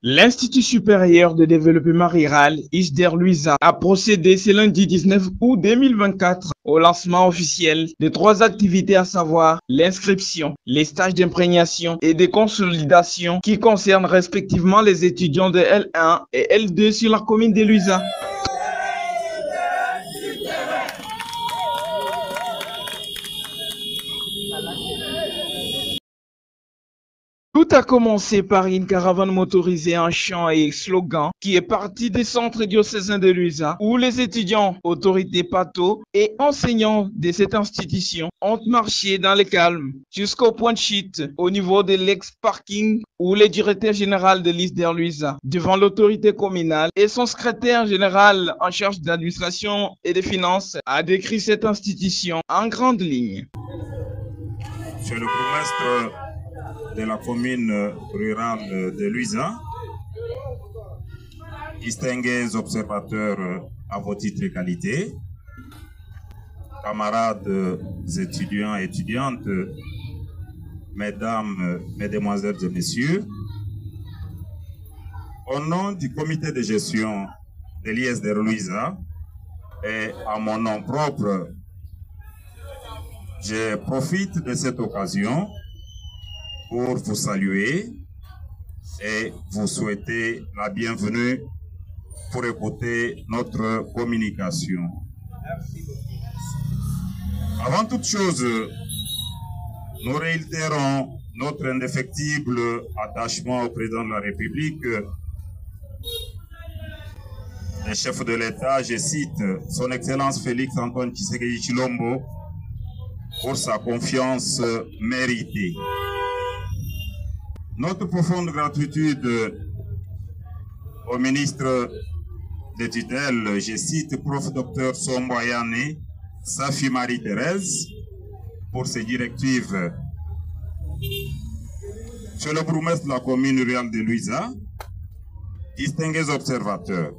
L'Institut supérieur de développement rural, ISDER-Luisa, a procédé ce lundi 19 août 2024 au lancement officiel de 3 activités, à savoir l'inscription, les stages d'imprégnation et de consolidation qui concernent respectivement les étudiants de L1 et L2 sur la commune de Luisa. Tout a commencé par une caravane motorisée en chant et slogan qui est partie du centre diocésain de Luisa, où les étudiants, autorités pato et enseignants de cette institution ont marché dans le calme jusqu'au point de chute au niveau de l'ex-parking où le directeur général de l'ISDER-Luisa, devant l'autorité communale et son secrétaire général en charge d'administration et de finances, a décrit cette institution en grandes lignes. Monsieur le bourgmestre de la commune rurale de Luisa, distingués observateurs à vos titres et qualités, camarades étudiants et étudiantes, mesdames, mesdemoiselles et messieurs, au nom du comité de gestion de l'ISDER-Luisa et à mon nom propre, je profite de cette occasion pour vous saluer et vous souhaiter la bienvenue pour écouter notre communication. Avant toute chose, nous réitérons notre indéfectible attachement au président de la République, le chef de l'État, je cite, son Excellence Félix Antoine Tshisekedi Tshilombo, pour sa confiance méritée. Notre profonde gratitude au ministre de tutelle, je cite, prof. Dr. Somboyane Safi Marie-Thérèse, pour ses directives. Monsieur le bourgmestre de la commune rurale de Luisa, distingués observateurs,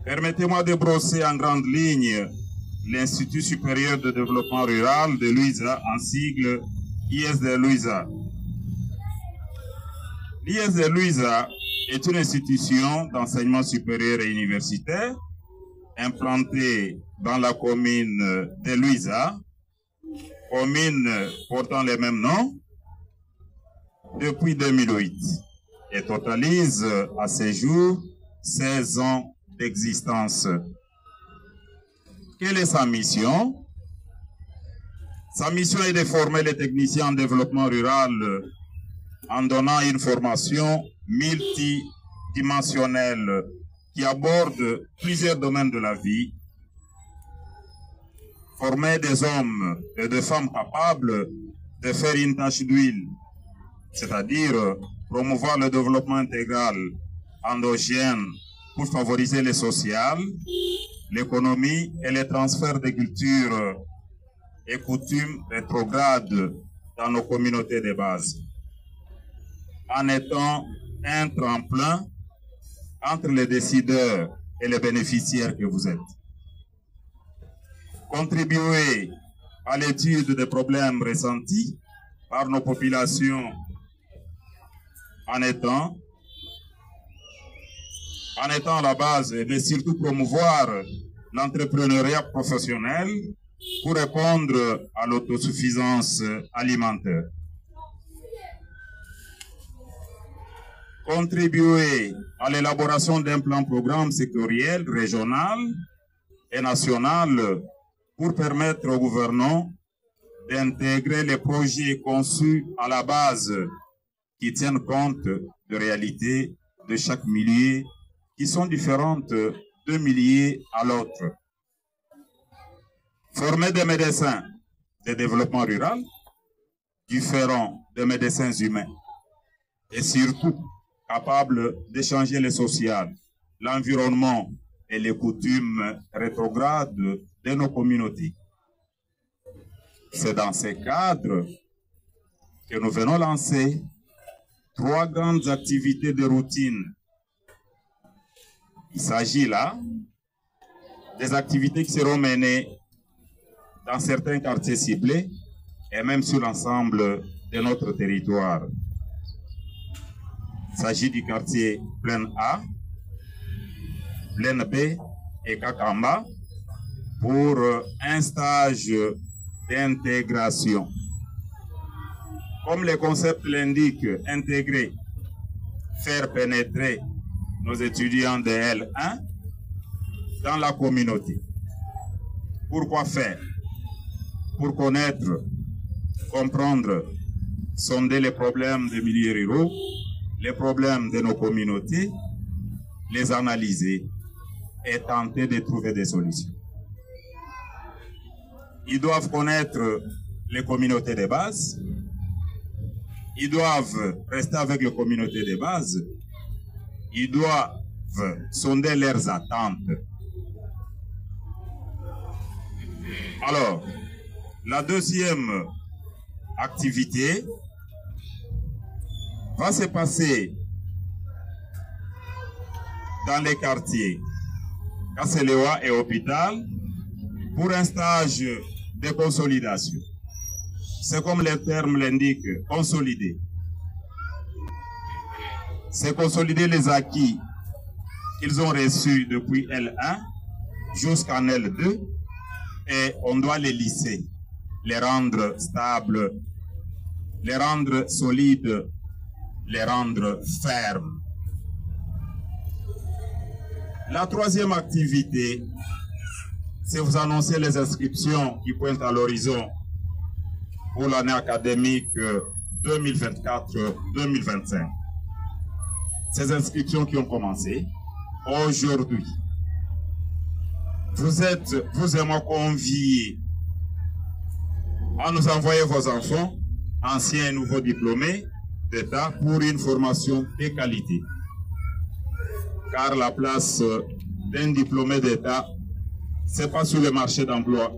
permettez-moi de brosser en grande ligne l'Institut supérieur de développement rural de Luisa, en sigle ISDER-Luisa. L'ISDER-Luisa est une institution d'enseignement supérieur et universitaire implantée dans la commune de Luisa, commune portant les mêmes noms, depuis 2008 et totalise à ce jour 16 ans d'existence. Quelle est sa mission? Sa mission est de former les techniciens en développement rural en donnant une formation multidimensionnelle qui aborde plusieurs domaines de la vie, former des hommes et des femmes capables de faire une tâche d'huile, c'est-à-dire promouvoir le développement intégral endogène pour favoriser le social, l'économie et les transferts de cultures et coutumes rétrogrades dans nos communautés de base, en étant un tremplin entre les décideurs et les bénéficiaires que vous êtes. Contribuer à l'étude des problèmes ressentis par nos populations en étant à la base, mais surtout promouvoir l'entrepreneuriat professionnel pour répondre à l'autosuffisance alimentaire. Contribuer à l'élaboration d'un plan programme sectoriel, régional et national pour permettre aux gouvernants d'intégrer les projets conçus à la base qui tiennent compte de réalités de chaque milieu qui sont différentes d'un milieu à l'autre. Former des médecins de développement rural différents des médecins humains et surtout capables d'échanger le social, l'environnement et les coutumes rétrogrades de nos communautés. C'est dans ces cadres que nous venons lancer 3 grandes activités de routine. Il s'agit là des activités qui seront menées dans certains quartiers ciblés et même sur l'ensemble de notre territoire. Il s'agit du quartier Plaine A, Plaine B et Kakamba pour un stage d'intégration. Comme le concept l'indique, intégrer, faire pénétrer nos étudiants de L1 dans la communauté. Pourquoi faire? Pour connaître, comprendre, sonder les problèmes des milieux ruraux, les problèmes de nos communautés, les analyser et tenter de trouver des solutions. Ils doivent connaître les communautés de base, ils doivent rester avec les communautés de base, ils doivent sonder leurs attentes. Alors, la deuxième activité va se passer dans les quartiers Kaselewa et Hôpital pour un stage de consolidation. C'est comme le terme l'indique, consolider. C'est consolider les acquis qu'ils ont reçus depuis L1 jusqu'en L2 et on doit les lisser, les rendre stables, les rendre solides, les rendre fermes. La troisième activité, c'est vous annoncer les inscriptions qui pointent à l'horizon pour l'année académique 2024-2025. Ces inscriptions qui ont commencé aujourd'hui. Vous et moi conviés à nous envoyer vos enfants, anciens et nouveaux diplômés d'État, pour une formation de qualité. Car la place d'un diplômé d'État, ce n'est pas sur le marché d'emploi.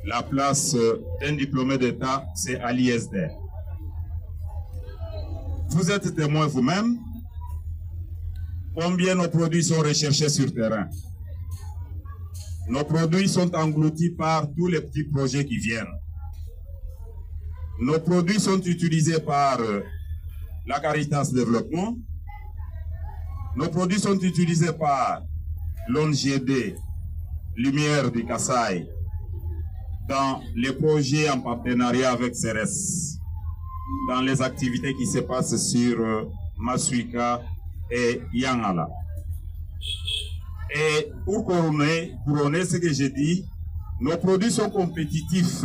La place d'un diplômé d'État, c'est à l'ISD. Vous êtes témoin vous-même combien nos produits sont recherchés sur terrain. Nos produits sont engloutis par tous les petits projets qui viennent. Nos produits sont utilisés par la Caritas Développement. Nos produits sont utilisés par l'ONGD, Lumière du Kasaï, dans les projets en partenariat avec CERES, dans les activités qui se passent sur Masuika et Yangala. Et pour couronner ce que j'ai dit, nos produits sont compétitifs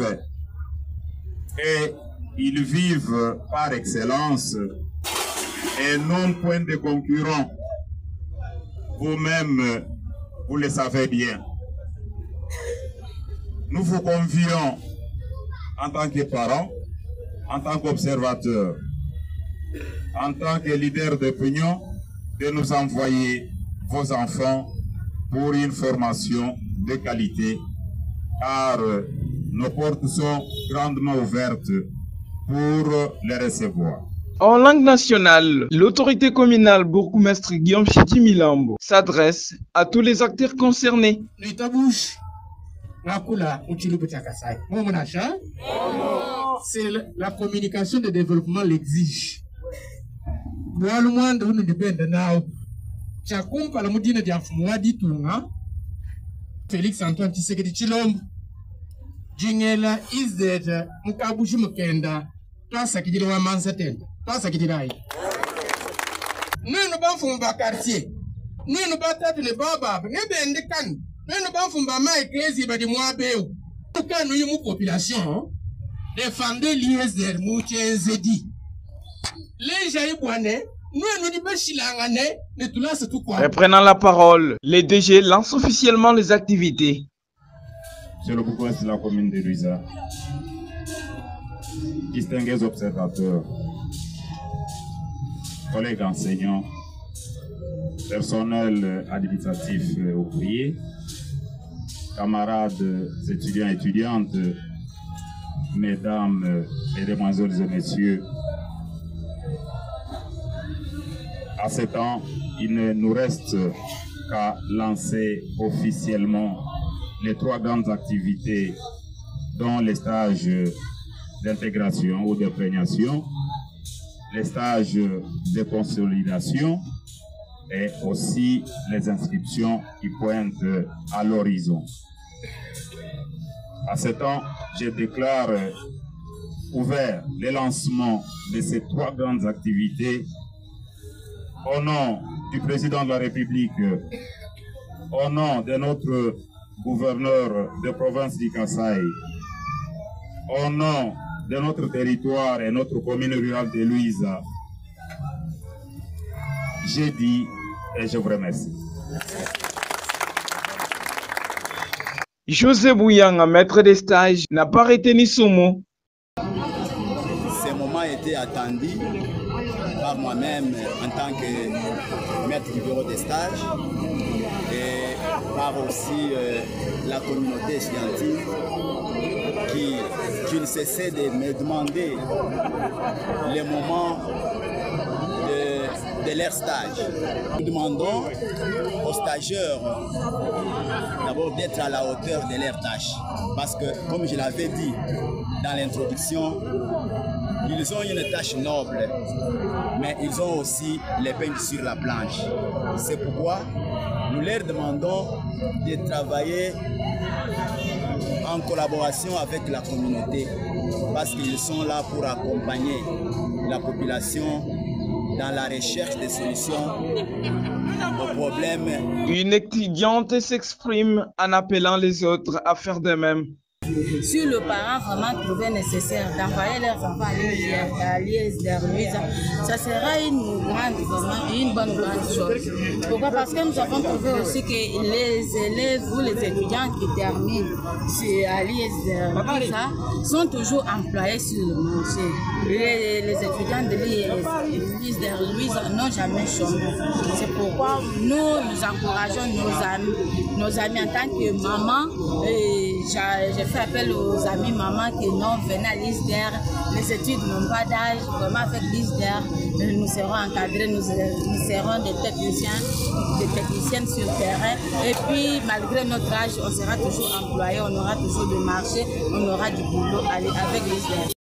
et ils vivent par excellence et non point de concurrent. Vous-même, vous le savez bien. Nous vous convions en tant que parents, en tant qu'observateurs, en tant que leaders d'opinion, de nous envoyer vos enfants pour une formation de qualité, car nos portes sont grandement ouvertes pour les recevoir. En langue nationale, l'autorité communale bourgmestre Guillaume Chidi Milambo s'adresse à tous les acteurs concernés. C'est la communication de développement l'exige. Félix Antoine Tshisekedi Tshilombo Jingela is that Mukabushi Mukenda Twasakidira wa Mansatenda Twasakidira ai Nunu bafumba quartier Nunu batatu le baba Nebende kan Nunu bafumba ma eklesi badi mwabeu Tukanu yumu population Défendez l'ISDR Mouchenzedi Les jaïbouane Reprenant la parole, les DG lancent officiellement les activités. Monsieur le bourgmestre de la commune de Luisa, distingués observateurs, collègues enseignants, personnel administratif ouvrier, camarades étudiants et étudiantes, mesdames, mesdemoiselles et messieurs, à ce temps, il ne nous reste qu'à lancer officiellement les 3 grandes activités dont les stages d'intégration ou d'imprégnation, les stages de consolidation et aussi les inscriptions qui pointent à l'horizon. À ce temps, je déclare ouvert le lancement de ces 3 grandes activités au nom du président de la République, au nom de notre gouverneur de province du Kasaï, au nom de notre territoire et notre commune rurale de Luiza. J'ai dit et je vous remercie. José Bouyanga, maître des stages, n'a pas retenu son mot. Ce moment était attendu par moi-même en tant que maître du bureau des stages et par aussi la communauté scientifique qui ne cessait de me demander les moments de leur stage. Nous demandons aux stagiaires d'abord d'être à la hauteur de leur tâche. Parce que, comme je l'avais dit dans l'introduction, ils ont une tâche noble, mais ils ont aussi l'épingle sur la planche. C'est pourquoi nous leur demandons de travailler en collaboration avec la communauté, parce qu'ils sont là pour accompagner la population dans la recherche des solutions aux problèmes. Une étudiante s'exprime en appelant les autres à faire de même. Si le parent vraiment trouvait nécessaire d'envoyer leurs enfants à l'ISDR, ça sera une bonne chose. Pourquoi? Parce que nous avons trouvé aussi que les élèves ou les étudiants qui terminent à l'ISDR sont toujours employés sur le marché. Les étudiants de l'ISDR n'ont jamais chômé. C'est pourquoi nous encourageons nos amis en tant que maman. J'ai fait appel aux amis mamans qui n'ont venu à l'ISDR. Les études n'ont pas d'âge. Vraiment, avec l'ISDR, nous serons encadrés, nous serons des techniciennes sur le terrain. Et puis, malgré notre âge, on sera toujours employés, on aura toujours du marché, on aura du boulot avec l'ISDR.